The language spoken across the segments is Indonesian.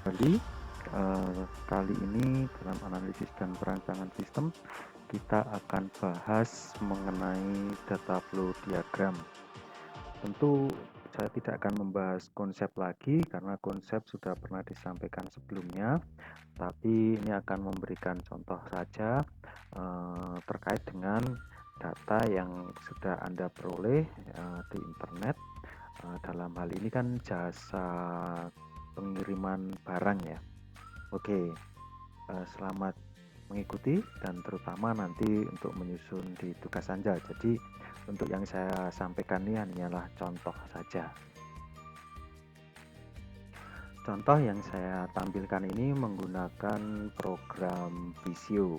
Kembali kali ini dalam analisis dan perancangan sistem kita akan bahas mengenai data flow diagram. Tentu saya tidak akan membahas konsep lagi karena konsep sudah pernah disampaikan sebelumnya, tapi ini akan memberikan contoh saja terkait dengan data yang sudah Anda peroleh di internet. Dalam hal ini kan jasa pengiriman barang ya. Oke, selamat mengikuti dan terutama nanti untuk menyusun di tugas Anda. Jadi untuk yang saya sampaikan ini hanyalah contoh saja. Contoh yang saya tampilkan ini menggunakan program Visio.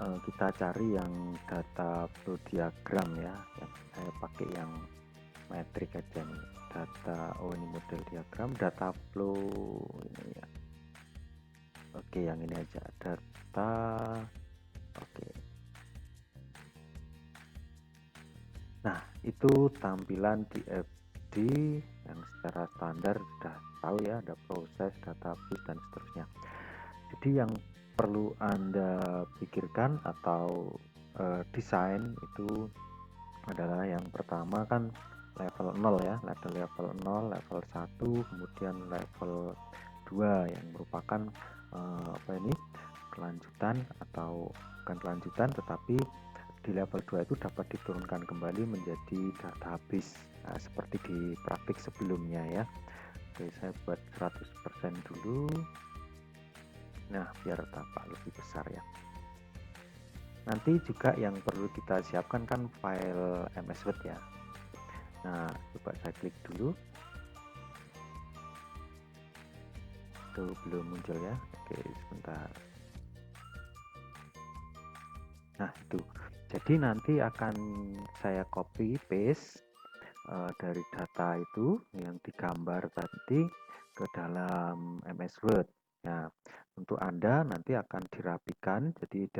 Kita cari yang data flow diagram ya. Saya pakai yang metrik aja nih. Ini model diagram data flow ini ya. Oke, yang ini aja data. Oke. Nah, itu tampilan DFD yang secara standar sudah tahu ya, ada proses, database dan seterusnya. Jadi yang perlu Anda pikirkan atau desain itu adalah yang pertama kan level 0 ya, level 0, level 1, kemudian level 2 yang merupakan kelanjutan atau bukan kelanjutan tetapi di level 2 itu dapat diturunkan kembali menjadi database seperti di praktik sebelumnya ya. Oke, saya buat 100% dulu. Nah, biar tampak lebih besar ya. Nanti juga yang perlu kita siapkan kan file MS Word ya. Nah, coba saya klik dulu. Tuh, belum muncul ya. Oke, sebentar. Nah, itu. Jadi nanti akan saya copy paste dari data itu yang digambar tadi ke dalam MS Word. Nah, untuk Anda nanti akan dirapikan. Jadi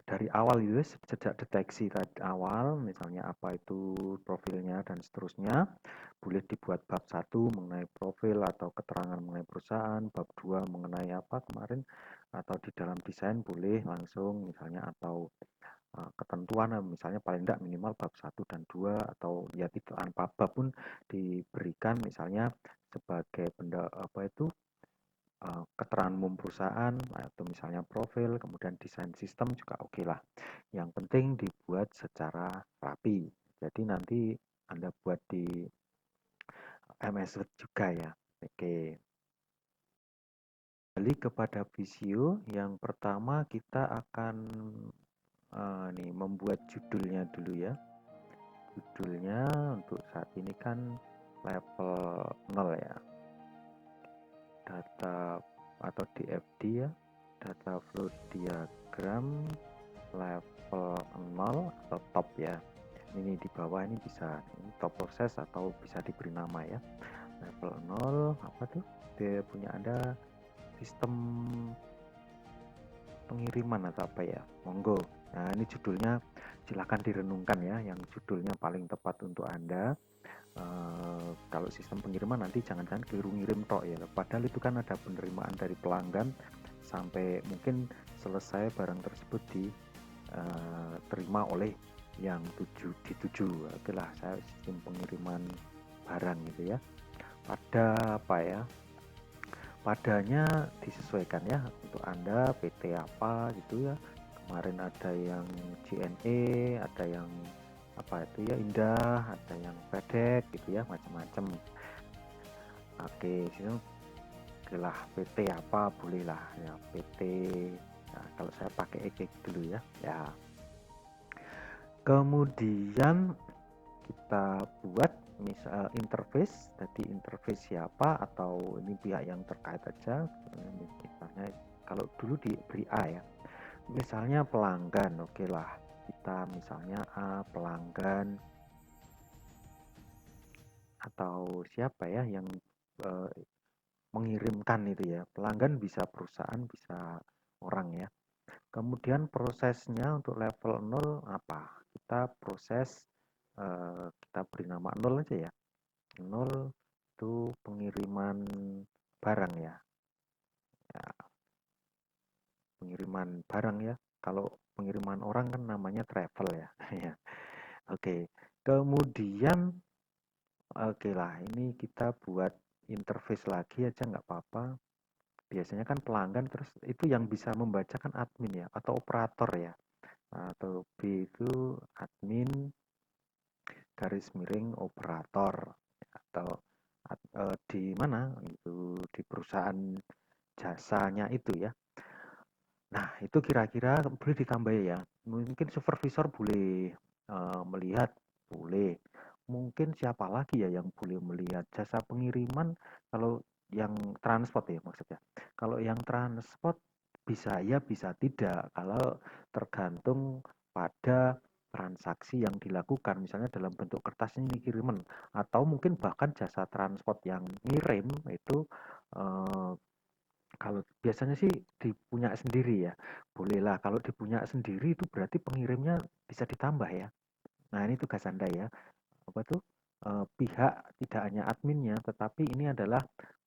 dari awal itu sejak deteksi tadi awal, misalnya apa itu profilnya dan seterusnya, boleh dibuat bab 1 mengenai profil atau keterangan mengenai perusahaan, bab 2 mengenai apa kemarin, atau di dalam desain boleh langsung misalnya atau ketentuan misalnya paling tidak minimal bab 1 dan 2 atau ya tidak tanpa bab pun diberikan misalnya sebagai benda apa itu keterangan umum perusahaan atau misalnya profil, kemudian desain sistem juga oke lah. Yang penting dibuat secara rapi. Jadi nanti Anda buat di MS Word juga ya. Oke. Kembali kepada Visio, yang pertama kita akan membuat judulnya dulu ya. Judulnya untuk saat ini kan level 0 ya. Data atau DFD ya, data flow diagram level 0 atau top ya. Ini di bawah ini bisa ini top proses atau bisa diberi nama ya. Level 0 apa tuh? Dia punya Anda sistem pengiriman atau apa ya? Monggo. Nah, ini judulnya silahkan direnungkan ya, yang judulnya paling tepat untuk Anda. Kalau sistem pengiriman nanti jangan-jangan keliru ngirim tok ya, padahal itu kan ada penerimaan dari pelanggan sampai mungkin selesai barang tersebut diterima oleh yang dituju. Itulah saya sistem pengiriman barang gitu ya. Pada apa ya, padanya disesuaikan ya untuk Anda PT apa gitu ya. Kemarin ada yang JNE, ada yang apa itu ya Indah, ada yang FedEx gitu ya, macam-macam. Oke, sini lah PT apa boleh lah ya PT. Nah, kalau saya pakai EKG dulu ya. Ya. Kemudian kita buat misal interface, jadi interface siapa atau ini pihak yang terkait aja. Misalnya kalau dulu diberi A ya, misalnya pelanggan, oke lah kita misalnya A pelanggan atau siapa ya yang mengirimkan itu ya, pelanggan bisa perusahaan bisa orang ya. Kemudian prosesnya untuk level 0 apa, kita proses kita beri nama 0 aja ya, 0 itu pengiriman barang ya. Ya, pengiriman barang ya. Kalau pengiriman orang kan namanya travel ya. Ya. Oke. Kemudian oke lah, ini kita buat interface lagi aja nggak apa-apa. Biasanya kan pelanggan terus itu yang bisa membacakan admin ya atau operator ya. Atau B itu admin garis miring operator atau di mana itu di perusahaan jasanya itu ya. Nah, itu kira-kira boleh ditambah ya. Mungkin supervisor boleh melihat, boleh. Mungkin siapa lagi ya yang boleh melihat jasa pengiriman kalau yang transport ya maksudnya. Kalau yang transport bisa ya, bisa tidak. Kalau tergantung pada transaksi yang dilakukan, misalnya dalam bentuk kertas ini kiriman, atau mungkin bahkan jasa transport yang ngirim itu eh, kalau biasanya sih dipunya sendiri ya, bolehlah. Kalau dipunya sendiri itu berarti pengirimnya bisa ditambah ya. Nah ini tugas Anda ya, apa tuh pihak tidak hanya adminnya, tetapi ini adalah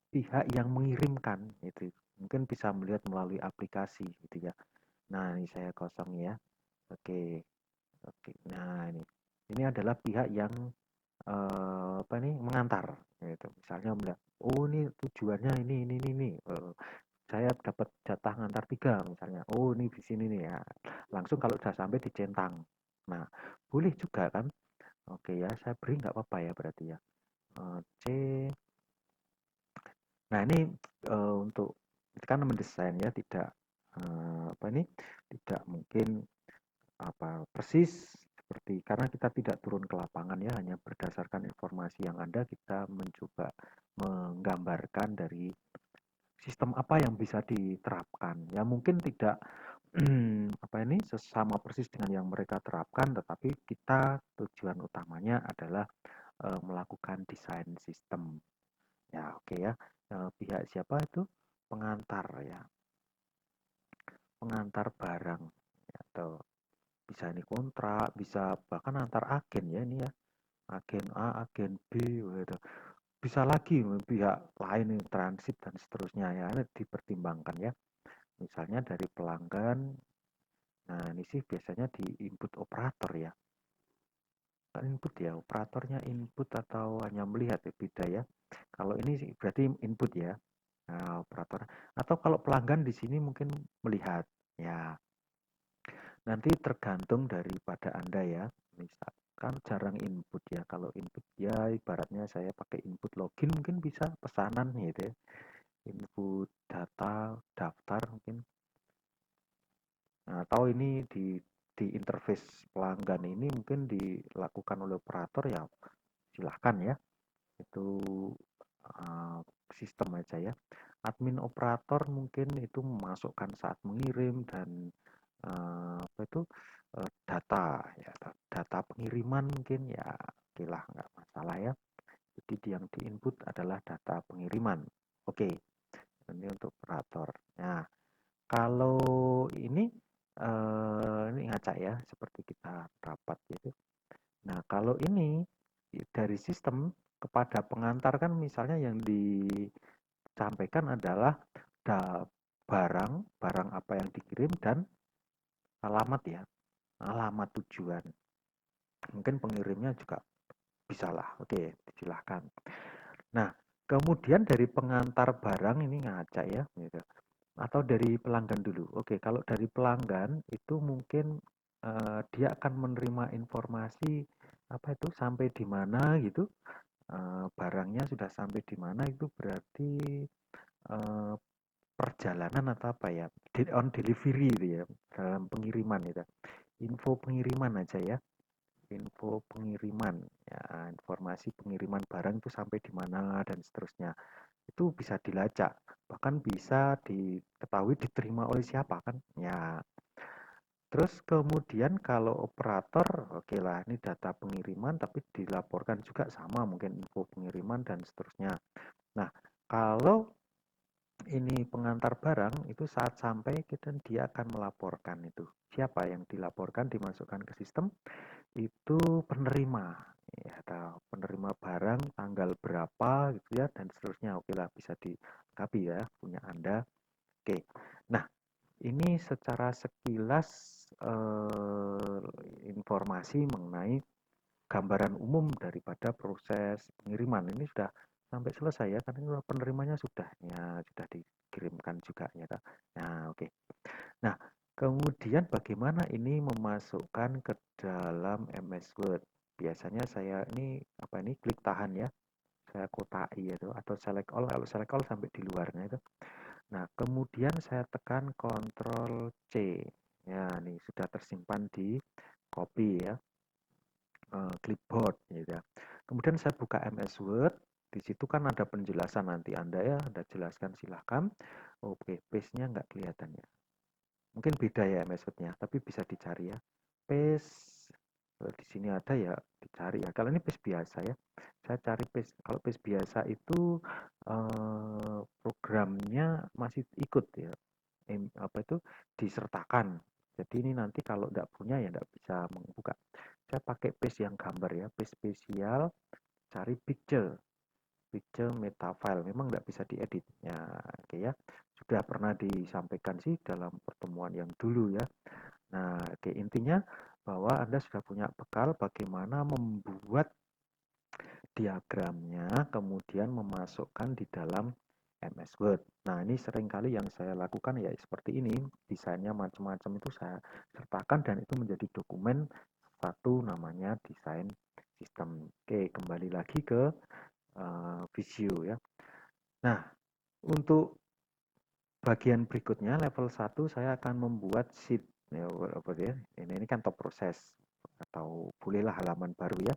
pihak yang mengirimkan itu. Mungkin bisa melihat melalui aplikasi gitu ya. Nah ini saya kosong ya. Oke, oke. Nah ini adalah pihak yang apa nih mengantar gitu. Misalnya melihat, oh ini tujuannya ini. Saya dapat jatah ngantar 3 misalnya. Oh, ini di sini nih ya. Langsung kalau sudah sampai dicentang. Nah, boleh juga kan? Oke ya, saya beri nggak apa-apa ya berarti ya. C. Nah, ini untuk kan mendesain ya, tidak apa ini tidak mungkin apa persis seperti karena kita tidak turun ke lapangan ya, hanya berdasarkan informasi yang ada kita mencoba menggambarkan dari sistem apa yang bisa diterapkan. Ya mungkin tidak apa ini sesama persis dengan yang mereka terapkan, tetapi kita tujuan utamanya adalah melakukan desain sistem. Ya, oke ya. Pihak siapa itu? Pengantar ya, pengantar barang ya, atau bisa ini kontrak, bisa bahkan antar agen ya ini ya. Agen A, agen B gitu. Bisa lagi pihak lain yang transit dan seterusnya ya, ini dipertimbangkan ya. Misalnya dari pelanggan. Nah, ini sih biasanya di input operator ya. Input ya, operatornya input atau hanya melihat ya, beda ya. Kalau ini sih berarti input ya. Nah, operator. Atau kalau pelanggan di sini mungkin melihat. Ya, nanti tergantung daripada Anda ya. Misalkan jarang input ya. Kalau input ya ibaratnya saya pakai input login mungkin bisa pesanan gitu ya. Input data, daftar mungkin. Nah, atau ini di interface pelanggan ini mungkin dilakukan oleh operator ya silahkan ya itu uh, sistem aja ya. Admin operator mungkin itu memasukkan saat mengirim dan apa itu data ya data pengiriman mungkin ya oke lah nggak masalah ya. Jadi yang diinput adalah data pengiriman. Oke, ini untuk operator. Nah, kalau ini ngacak ya, seperti kita rapat gitu. Nah, kalau ini dari sistem kepada pengantar kan misalnya yang disampaikan adalah barang, barang apa yang dikirim dan alamat ya, alamat tujuan. Mungkin pengirimnya juga bisa lah. Oke, silahkan. Nah, kemudian dari pengantar barang ini ngacak ya, gitu. Atau dari pelanggan dulu. Oke, kalau dari pelanggan itu mungkin dia akan menerima informasi apa itu sampai di mana gitu. Barangnya sudah sampai di mana itu berarti eh, perjalanan atau apa ya? On delivery itu ya dalam pengiriman itu. Info pengiriman aja ya. Info pengiriman ya, informasi pengiriman barang itu sampai di mana dan seterusnya. Itu bisa dilacak, bahkan bisa diketahui diterima oleh siapa kan ya. Terus kemudian kalau operator oke lah ini data pengiriman tapi dilaporkan juga sama mungkin info pengiriman dan seterusnya. Nah, kalau ini pengantar barang itu saat sampai kita dia akan melaporkan itu siapa yang dilaporkan dimasukkan ke sistem itu penerima ya, atau penerima barang tanggal berapa gitu ya, dan seterusnya. Oke lah, bisa dilengkapi ya punya Anda. Oke. Nah, ini secara sekilas informasi mengenai gambaran umum daripada proses pengiriman. Ini sudah sampai selesai ya, karena penerimanya sudah ya, sudah dikirimkan juga ya. Nah, oke. Nah, kemudian bagaimana ini memasukkan ke dalam MS Word? Biasanya saya ini apa ini klik tahan ya, saya kotai itu atau select all. Kalau select all sampai di luarnya itu. Nah, kemudian saya tekan Ctrl C. Ya, ini sudah tersimpan di copy ya, clipboard gitu ya. Kemudian saya buka MS Word. Di situ kan ada penjelasan, nanti Anda ya, Anda jelaskan silahkan. Oke, paste-nya nggak kelihatan ya. Mungkin beda ya MS Word-nya, tapi bisa dicari ya. Paste, di sini ada ya, dicari ya. Kalau ini paste biasa ya, saya cari paste. Kalau paste biasa itu programnya masih ikut ya, apa itu disertakan. Jadi ini nanti kalau tidak punya ya tidak bisa membuka. Saya pakai paste yang gambar ya, paste spesial, cari picture, picture meta file. Memang tidak bisa diedit ya, oke ya. Sudah pernah disampaikan sih dalam pertemuan yang dulu ya. Nah, oke, intinya bahwa Anda sudah punya bekal bagaimana membuat diagramnya, kemudian memasukkan di dalam MS Word. Nah, ini seringkali yang saya lakukan ya seperti ini, desainnya macam-macam itu saya sertakan dan itu menjadi dokumen satu, namanya desain sistem. Oke, kembali lagi ke Visio ya. Nah, untuk bagian berikutnya level 1 saya akan membuat sheet ya, ya. Ini kan top proses atau bolehlah halaman baru ya.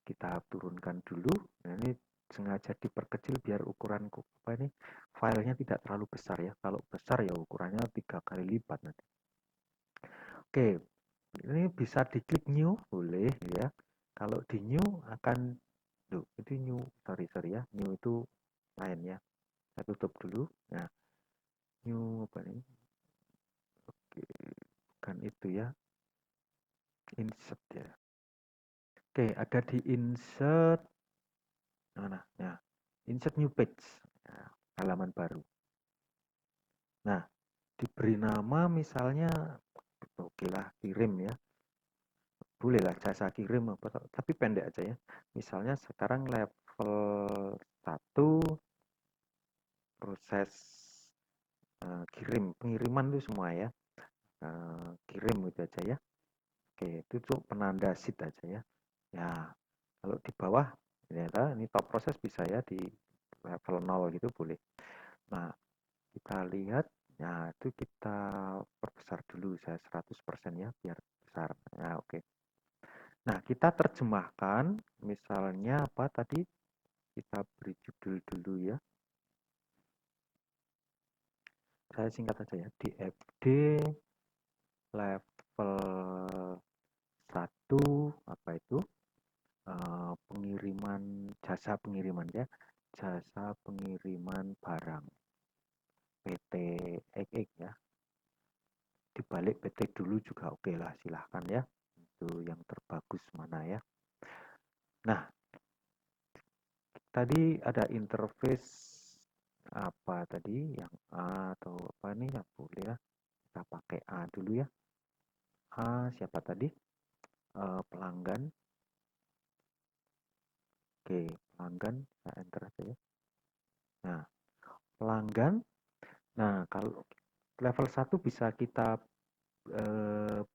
Kita turunkan dulu. Nah, ini sengaja diperkecil biar ukuran apa ini filenya tidak terlalu besar ya. Kalau besar ya ukurannya 3 kali lipat nanti. Oke, ini bisa diklik new boleh ya. Kalau di new akan itu new, sorry ya, new itu lain ya. Saya tutup dulu. Nah, new apa ini? Oke, bukan itu ya. Insert ya. Oke, ada di insert mana? Ya, insert new page. Nah, halaman baru. Nah, diberi nama misalnya oke lah kirim ya. Boleh lah jasa kirim apa tapi pendek aja ya. Misalnya sekarang level 1 proses kirim, pengiriman itu semua ya. Kirim gitu aja ya. Oke, itu tuh penanda sheet aja ya. Ya, kalau di bawah ini top proses bisa ya di level 0 gitu boleh. Nah, kita lihat, nah itu kita perbesar dulu saya 100% ya biar besar. Nah, oke. Nah, kita terjemahkan misalnya apa tadi? Kita beri judul dulu ya. Saya singkat aja ya, DFD level 1 apa itu? Pengiriman, jasa pengiriman ya. Jasa pengiriman barang PT XX ya. Dibalik PT dulu juga oke lah, silahkan ya. Itu yang terbagus mana ya. Nah, tadi ada interface apa tadi yang A atau apa nih ya boleh ya. Kita pakai A dulu ya. A siapa tadi? Pelanggan. Oke, pelanggan. Saya enter aja ya. Nah, pelanggan. Nah, kalau level 1 bisa kita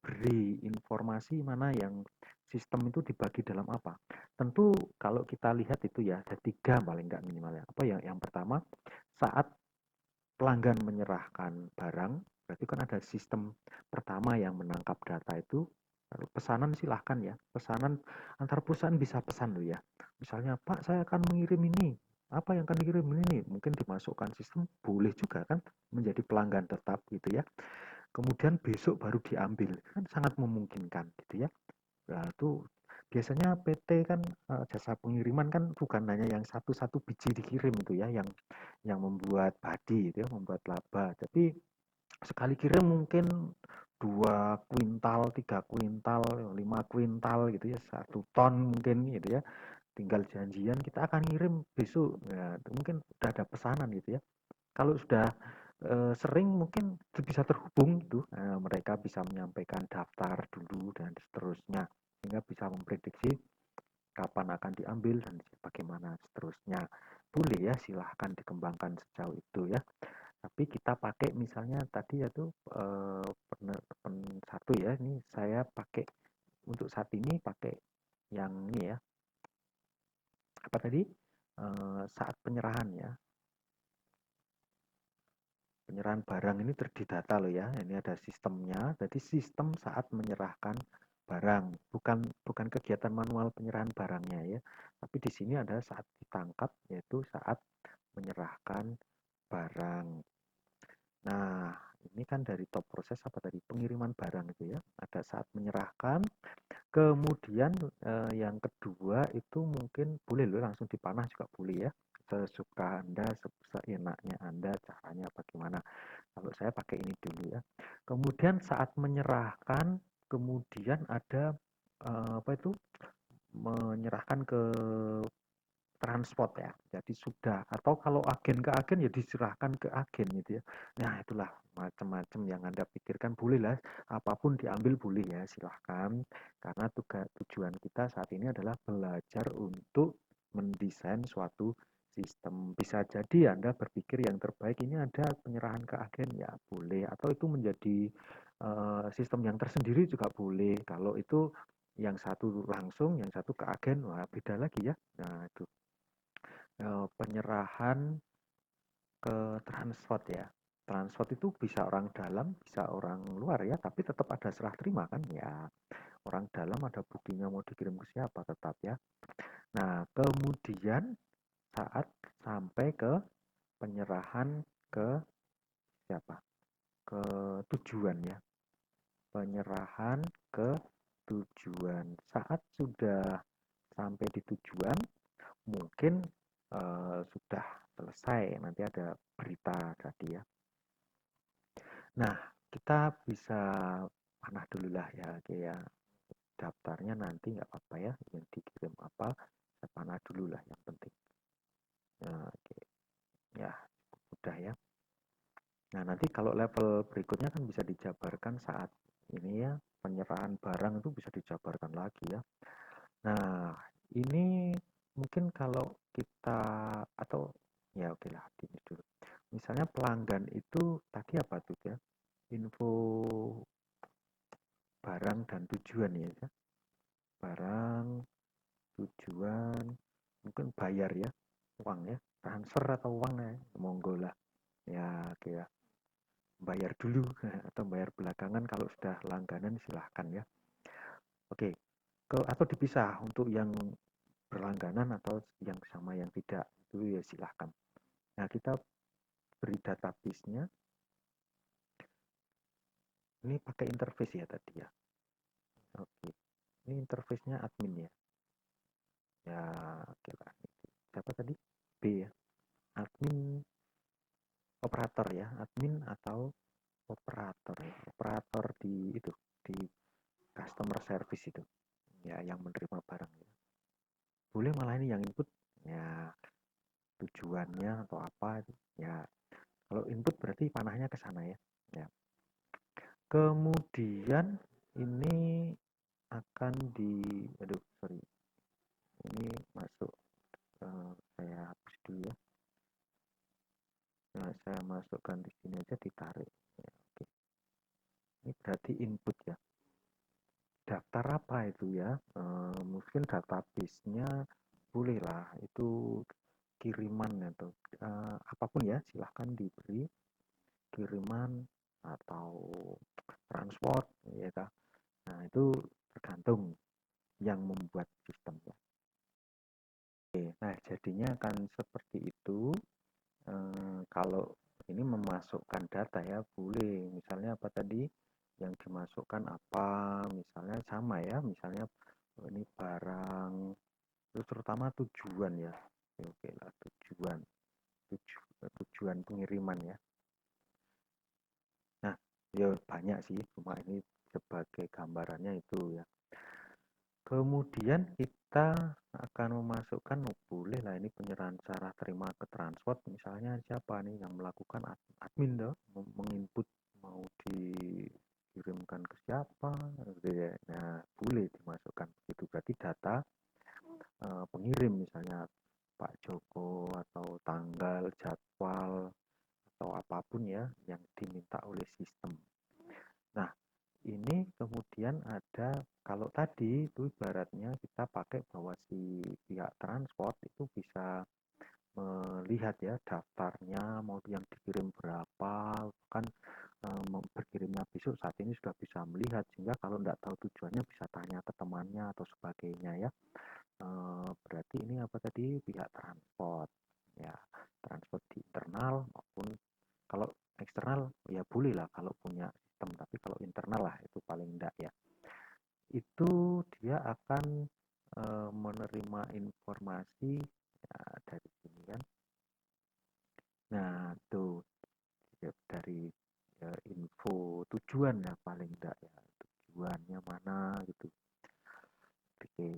beri informasi mana yang sistem itu dibagi dalam apa. Tentu kalau kita lihat itu ya ada 3 paling nggak minimal ya. Apa ya? Yang pertama, saat pelanggan menyerahkan barang, berarti kan ada sistem pertama yang menangkap data itu. Lalu pesanan silahkan ya, pesanan antar perusahaan bisa pesan loh ya. Misalnya, Pak saya akan mengirim ini, apa yang akan dikirim ini? Mungkin dimasukkan sistem, boleh juga kan menjadi pelanggan tetap gitu ya. Kemudian besok baru diambil, kan sangat memungkinkan gitu ya. Nah, itu biasanya PT kan jasa pengiriman kan bukan hanya yang satu-satu biji dikirim itu ya, yang membuat badi itu ya, membuat laba. Tapi sekali kirim mungkin 2 kuintal, 3 kuintal, 5 kuintal gitu ya, 1 ton mungkin gitu ya. Tinggal janjian kita akan ngirim besok. Ya, mungkin udah ada pesanan gitu ya. Kalau sudah sering mungkin bisa terhubung gitu. Mereka bisa menyampaikan daftar dulu dan seterusnya sehingga bisa memprediksi kapan akan diambil dan bagaimana seterusnya. Boleh ya, silahkan dikembangkan sejauh itu ya. Tapi kita pakai misalnya tadi yaitu satu ya, ini saya pakai untuk saat ini pakai yang ini ya, apa tadi, saat penyerahan ya, penyerahan barang ini terdata loh ya, ini ada sistemnya. Jadi sistem saat menyerahkan barang, bukan bukan kegiatan manual penyerahan barangnya ya, tapi di sini ada saat ditangkap, yaitu saat menyerahkan barang. Nah, ini kan dari top proses apa tadi, pengiriman barang itu ya, ada saat menyerahkan. Kemudian yang kedua itu mungkin boleh loh langsung dipanah juga boleh ya, sesuka Anda, seenaknya Anda, caranya bagaimana. Kalau saya pakai ini dulu ya. Kemudian saat menyerahkan, kemudian ada apa itu, menyerahkan ke transport ya. Jadi sudah, atau kalau agen ke agen ya diserahkan ke agen gitu ya. Nah, itulah macam-macam yang Anda pikirkan boleh lah, apapun diambil boleh ya, silahkan. Karena tujuan kita saat ini adalah belajar untuk mendesain suatu sistem. Bisa jadi Anda berpikir yang terbaik ini ada penyerahan ke agen ya boleh, atau itu menjadi sistem yang tersendiri juga boleh. Kalau itu yang satu langsung, yang satu ke agen, wah beda lagi ya. Nah, itu penyerahan ke transport ya. Transport itu bisa orang dalam, bisa orang luar ya, tapi tetap ada serah terima kan ya. Orang dalam ada buktinya mau dikirim ke siapa tetap ya. Nah, kemudian saat sampai ke penyerahan ke siapa? Ke tujuan ya. Penyerahan ke tujuan. Saat sudah sampai di tujuan, mungkin sudah selesai, nanti ada berita tadi ya. Nah, kita bisa panah dulu lah ya, kayak daftarnya nanti nggak apa-apa ya, yang dikirim apa, saya panah dulu lah yang penting. Nah, oke. Ya, udah ya. Nah, nanti kalau level berikutnya kan bisa dijabarkan saat ini ya, penyerahan barang itu bisa dijabarkan lagi ya. Nah, ini mungkin kalau kita, atau ya oke lah, ini dulu. Misalnya pelanggan itu tadi apa tuh ya? Info barang dan tujuan ya. Barang, tujuan, mungkin bayar ya, uang ya, transfer atau uang ya, monggo lah. Ya, oke ya. Bayar dulu atau bayar belakangan kalau sudah langganan silahkan ya. Oke, atau dipisah untuk yang berlangganan atau yang sama yang tidak, itu ya silahkan. Nah, kita beri database-nya. Ini pakai interface ya tadi ya. Oke. Ini interface-nya admin ya. Ya, oke lah. Siapa tadi? B ya. Admin operator ya. Admin atau operator ya. Operator di itu, di customer service itu. Ya, yang menerima barang ya. Boleh malah ini yang input ya, tujuannya atau apa itu. Ya, kalau input berarti panahnya ke sana ya. Ya. Kemudian ini akan aduh sorry, ini masuk, saya hapus dulu ya. Nah, saya masukkan di sini aja, ditarik ya, oke. Ini berarti input ya, daftar apa itu ya, mungkin database-nya boleh lah itu kiriman atau apapun ya, silahkan diberi kiriman atau transport ya kak. Nah, itu tergantung yang membuat sistemnya. Oke, nah jadinya akan seperti itu. Kalau ini memasukkan data ya boleh, misalnya apa tadi yang dimasukkan apa, misalnya sama ya, misalnya ini barang, terus terutama tujuan ya. Oke lah, tujuan pengiriman ya. Nah, Ya banyak sih, cuma ini sebagai gambarannya itu ya. Kemudian kita akan memasukkan, oh, boleh lah ini penyerahan cara terima ke transport, misalnya siapa nih yang melakukan admin dong, menginput mau dikirimkan ke siapa, gitu ya. Nah, boleh dimasukkan begitu. Berarti data pengirim misalnya Pak Joko atau tanggal, jadwal atau apapun ya yang diminta oleh sistem. Nah, ini kemudian ada, kalau tadi itu ibaratnya kita pakai bahwa si pihak transport itu bisa melihat ya daftarnya mau yang dikirim berapa, kan berkirimnya besok saat ini sudah bisa melihat, sehingga kalau tidak tahu tujuannya bisa tanya ke temannya atau sebagainya ya. Berarti ini apa tadi, pihak transport ya, transport di internal maupun kalau eksternal ya boleh lah kalau punya sistem, tapi kalau internal lah itu paling enggak ya. Itu dia akan menerima informasi ya, dari sini kan. Nah, tuh ya, dari info tujuan ya paling enggak ya, tujuannya mana gitu. Oke,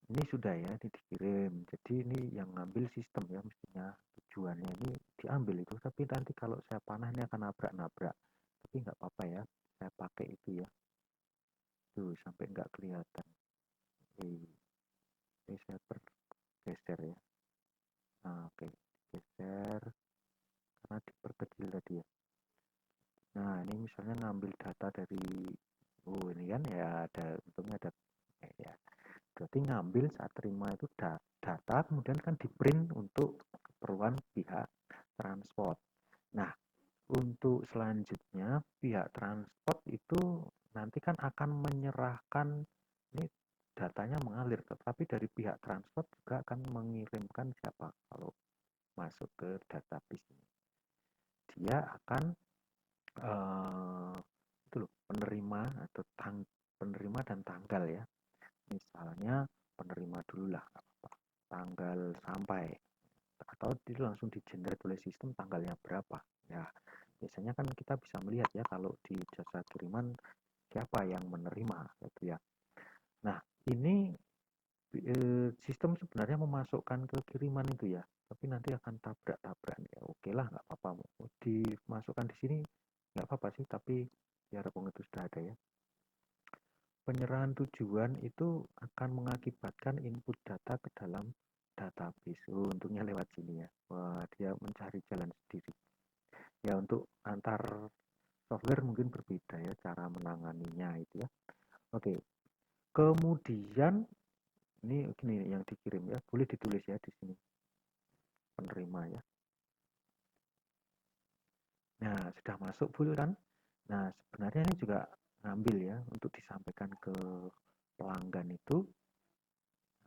ini sudah ya, ini dikirim. Jadi ini yang ngambil sistem ya, mestinya tujuannya ini diambil itu, tapi nanti kalau saya panah ini akan nabrak-nabrak. Tapi nggak apa-apa ya, saya pakai itu ya. Tuh, sampai nggak kelihatan. Ini saya pergeser ya. Nah, oke, geser karena diperkecil tadi ya. Nah, ini misalnya ngambil data dari, oh ini kan ya ada, untungnya ada ya. Berarti ngambil saat terima itu data, kemudian kan di print untuk keperluan pihak transport. Nah, untuk selanjutnya pihak transport itu nanti kan akan menyerahkan, ini datanya mengalir, tetapi dari pihak transport juga akan mengirimkan siapa kalau masuk ke database ini. Dia akan itu loh, penerima atau penerima dan tanggal ya. Misalnya penerima dulu lah, tanggal sampai, atau itu langsung di-generate oleh sistem tanggalnya berapa. Ya, biasanya kan kita bisa melihat ya kalau di jasa kiriman siapa yang menerima gitu ya. Nah, ini sistem sebenarnya memasukkan ke kiriman itu ya, tapi nanti akan tabrak-tabrak ya. Oke lah, nggak apa-apa, mau dimasukkan di sini nggak apa-apa sih, tapi biar itu sudah ada ya. Penyerahan tujuan itu akan mengakibatkan input data ke dalam database. Oh, untungnya lewat sini ya. Wah, dia mencari jalan sendiri. Ya, untuk antar software mungkin berbeda ya cara menanganinya itu ya. Oke. Kemudian ini gini yang dikirim ya, boleh ditulis ya di sini penerima ya. Nah, sudah masuk full kan? Nah, sebenarnya ini juga ngambil ya untuk disampaikan ke pelanggan itu.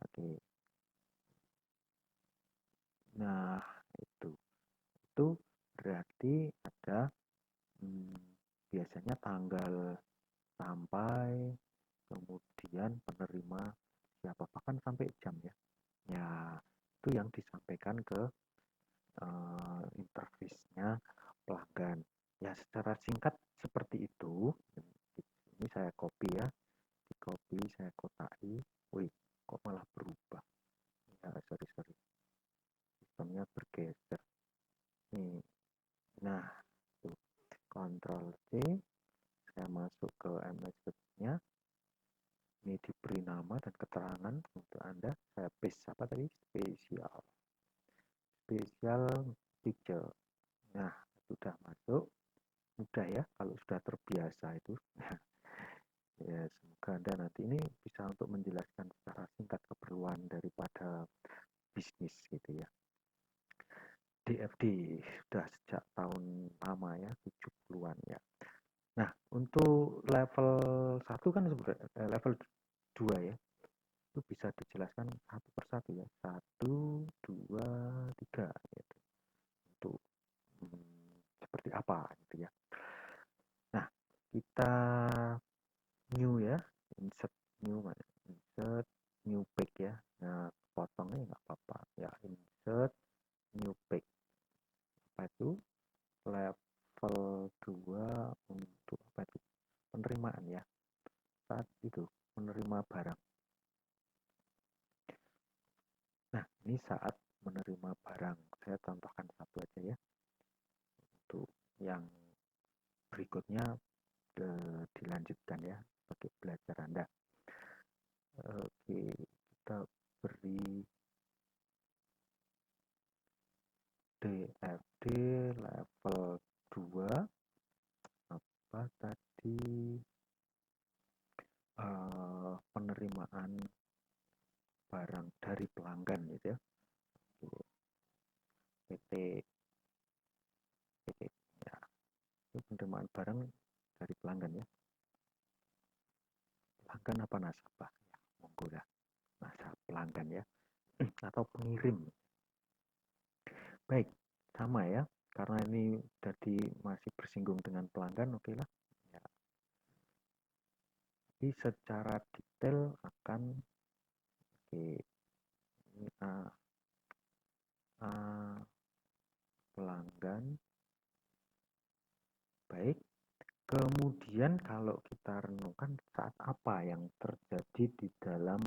Oke. Nah, itu berarti ada hmm, biasanya tanggal sampai, kemudian penerima siapa, bahkan sampai jam ya. Ya, itu yang disampaikan ke interface-nya pelanggan. Ya, secara singkat seperti itu. Ini saya copy ya, di copy saya kotaki. Wih, kok malah berubah? Ya, sorry, sistemnya bergeser. Nih, nah, tuh, Ctrl C, saya masuk ke MS Word-nya. Ini diberi nama dan keterangan untuk Anda. Saya paste apa tadi? Spesial picture. Nah, sudah masuk. Mudah ya kalau sudah terbiasa itu. Ya, semoga Anda nanti ini bisa untuk menjelaskan secara singkat keperluan daripada bisnis gitu ya. DFD sudah sejak tahun lama ya, 70-an ya. Nah, untuk level 1 kan sebenarnya level 2 ya. Itu bisa dijelaskan satu persatu ya. 1, 2, 3 gitu. Untuk seperti apa gitu ya. Nah, kita new ya, insert new mana, insert new page ya. Nah, potongnya nggak apa-apa ya, insert new page, apa itu, level level 2 untuk apa itu? Penerimaan ya. Saat itu menerima barang. Nah, ini saat menerima barang. Saya contohkan satu aja ya. Untuk yang berikutnya dilanjutkan ya sebagai belajar Anda. Oke, kita beri DFD level 2 apa tadi penerimaan barang dari pelanggan gitu ya. PT ya, itu penerimaan barang dari pelanggan ya. Pelanggan apa nasabah ya, monggo dah. Nasabah pelanggan ya atau pengirim. Baik, sama ya. Karena ini tadi masih bersinggung dengan pelanggan, oke lah. Ya. Jadi secara detail akan ini pelanggan. Baik. Kemudian kalau kita renungkan saat apa yang terjadi di dalam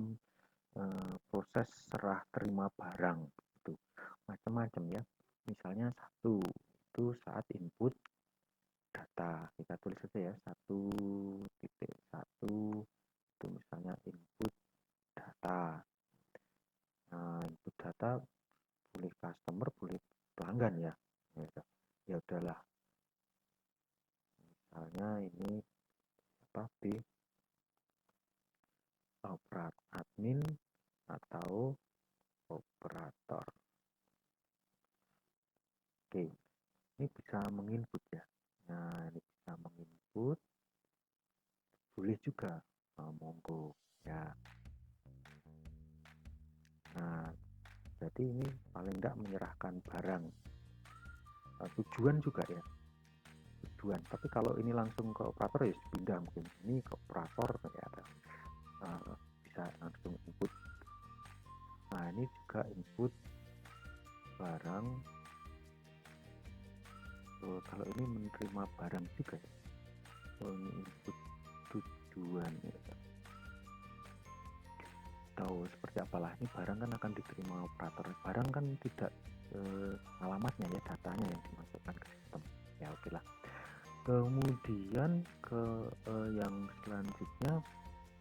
proses serah terima barang itu macam-macam ya. Misalnya satu itu saat input data, kita tulis saja ya 1.1 itu misalnya input data. Nah, input data boleh customer boleh pelanggan ya. Ya udahlah, misalnya ini apa B admin atau operator. Oke, ini bisa menginput ya. Nah, ini bisa menginput, boleh juga monggo ya. Nah, jadi ini paling tidak menyerahkan barang. Tujuan juga ya, tujuan. Tapi kalau ini langsung ke operator ya pindah mungkin. Ini ke operator ya ada bisa langsung input. Nah, ini juga input barang. Kalau ini menerima barang juga ya. Ini input tujuan ya. Tahu seperti apalah ini barang kan akan diterima operator. Barang kan tidak alamatnya ya, datanya yang dimasukkan ke sistem. Ya oke lah. Kemudian ke yang selanjutnya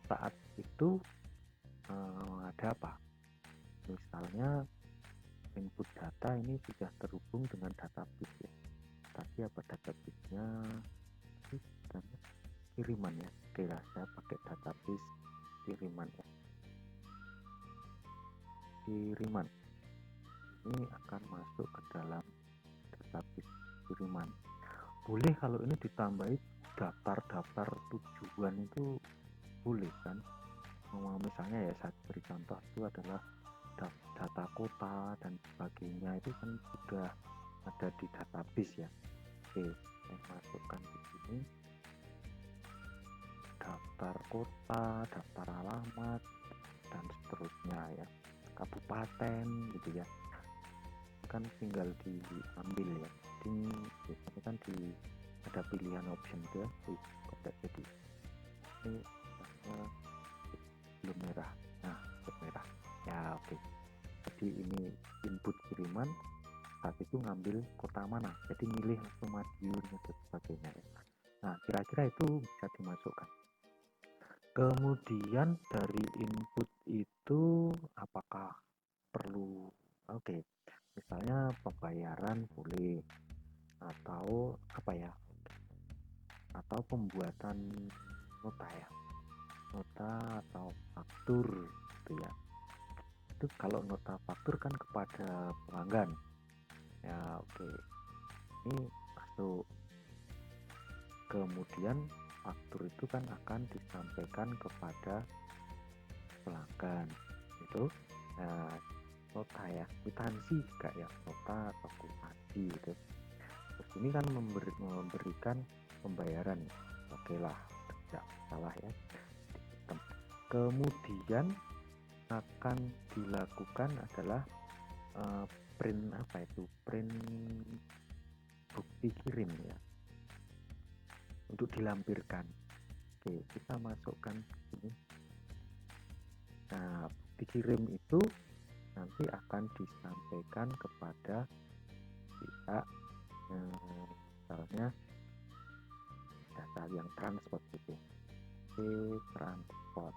saat itu ada apa? Misalnya input data ini sudah terhubung dengan database ya. Tadi apa database-nya? Kiriman ya. Oke lah, saya pakai database kiriman ya. Kiriman ini akan masuk ke dalam database kiriman. Boleh kalau ini ditambahi daftar-daftar tujuan itu boleh kan. Misalnya ya saya beri contoh itu adalah data kota dan sebagainya itu kan sudah ada di database ya. Oke, saya masukkan di sini daftar kota, daftar alamat dan seterusnya ya, kabupaten gitu ya, kan tinggal diambil ya. Jadi biasanya kan ada pilihan option gitu ya. Kok jadi ini belum merah, nah merah ya. Oke, jadi ini input kiriman saat itu ngambil kota mana, jadi milih langsung Madiun dan sebagainya ya. Nah, kira-kira itu bisa dimasukkan. Kemudian dari input itu apakah perlu misalnya pembayaran boleh, atau apa ya, atau pembuatan nota ya, nota atau faktur gitu ya. Itu kalau nota faktur kan kepada pelanggan ya. Oke, ini masuk. Kemudian faktur itu kan akan disampaikan kepada pelanggan itu. Nah, nota ya, kwitansi juga ya, nota atau kwitansi gitu. Terus ini kan memberikan pembayaran. Oke lah, tidak salah ya. Kemudian akan dilakukan adalah print bukti kirim ya. untuk dilampirkan. Oke, kita masukkan ini. Nah, dikirim itu nanti akan disampaikan kepada pihak misalnya data yang transport gitu. Oke, transport.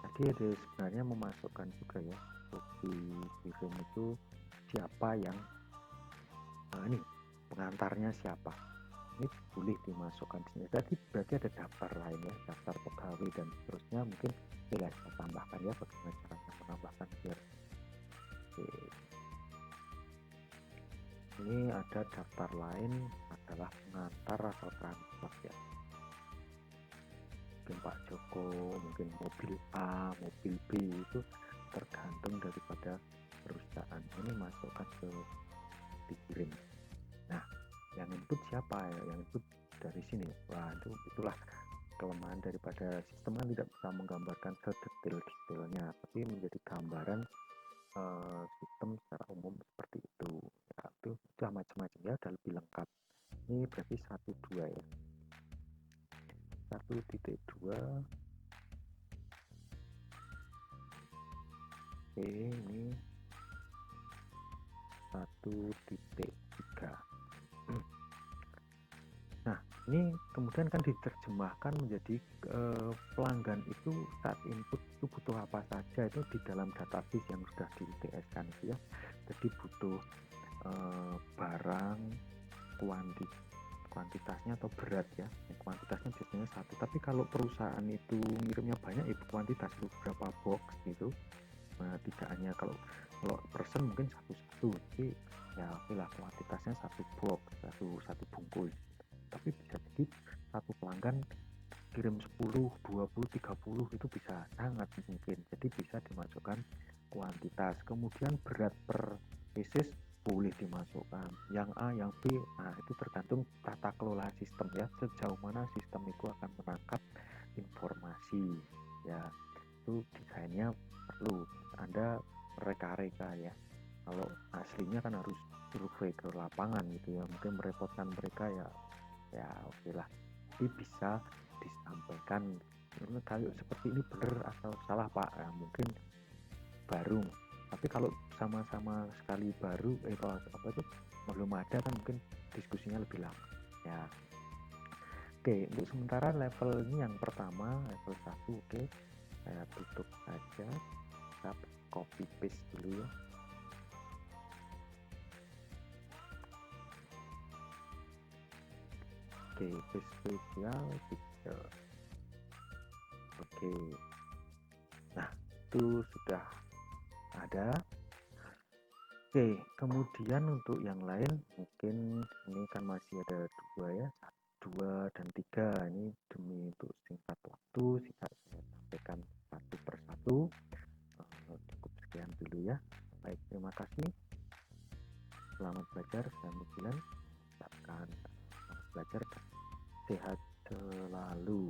Tadi ada sebenarnya memasukkan juga ya, dikirim itu siapa yang ini pengantarnya siapa. Ini boleh dimasukkan di sini. Tadi berarti ada daftar lain ya, daftar pegawai dan seterusnya. Mungkin saya tambahkan ya bagaimana caranya menambahkan biar. Oke. Ini ada daftar lain adalah pengantar atau transport ya. Mungkin Pak Joko, mungkin mobil A, mobil B itu tergantung daripada perusahaan. Ini masukkan ke dikirim. Nah, yang input siapa ya? Yang input dari sini. Wah, itulah kelemahan daripada sistem kan tidak bisa menggambarkan sedetail-detailnya, tapi menjadi gambaran sistem secara umum seperti itu. Ya, itu sudah macam-macam ya, udah lebih lengkap. Ini berarti 1.2 ya. 1.2. Oke, ini 1.3. Nah, ini kemudian kan diterjemahkan menjadi pelanggan itu saat input itu butuh apa saja itu di dalam database yang sudah di UTS kan itu ya. Jadi butuh barang kuantitasnya atau berat ya. Kuantitasnya biasanya satu. Tapi kalau perusahaan itu ngirimnya banyak, itu kuantitas itu berapa box gitu. Nah, tidak hanya kalau persen mungkin satu-satu, tapi ya oke lah kuantitasnya satu box, satu bungkus. Tapi bisa jadi satu pelanggan kirim 10, 20, 30 itu bisa sangat mungkin. Jadi bisa dimasukkan kuantitas. Kemudian berat per pieces boleh dimasukkan. Yang A, yang B, nah itu tergantung tata kelola sistem ya. Sejauh mana sistem itu akan menangkap informasi. Ya, itu desainnya perlu Anda reka-reka ya. Kalau aslinya kan harus survei ke lapangan gitu ya. Mungkin merepotkan mereka ya oke lah, tapi bisa disampaikan kalau seperti ini benar atau salah Pak ya, mungkin baru, tapi kalau sama-sama sekali baru kalau apa itu belum ada kan mungkin diskusinya lebih lama ya. Oke, untuk sementara level ini yang pertama level 1. Oke, saya tutup saja, kita copy paste dulu ya. Oke, spesial picture. Oke, nah itu sudah ada. Oke, kemudian untuk yang lain mungkin ini kan masih ada 2 ya, 2 dan 3. Ini demi untuk singkat waktu saya sampaikan satu persatu. Cukup sekian dulu ya. Baik, terima kasih. Selamat belajar, saya Mujilan. Ucapkan selamat belajar dan sehat selalu.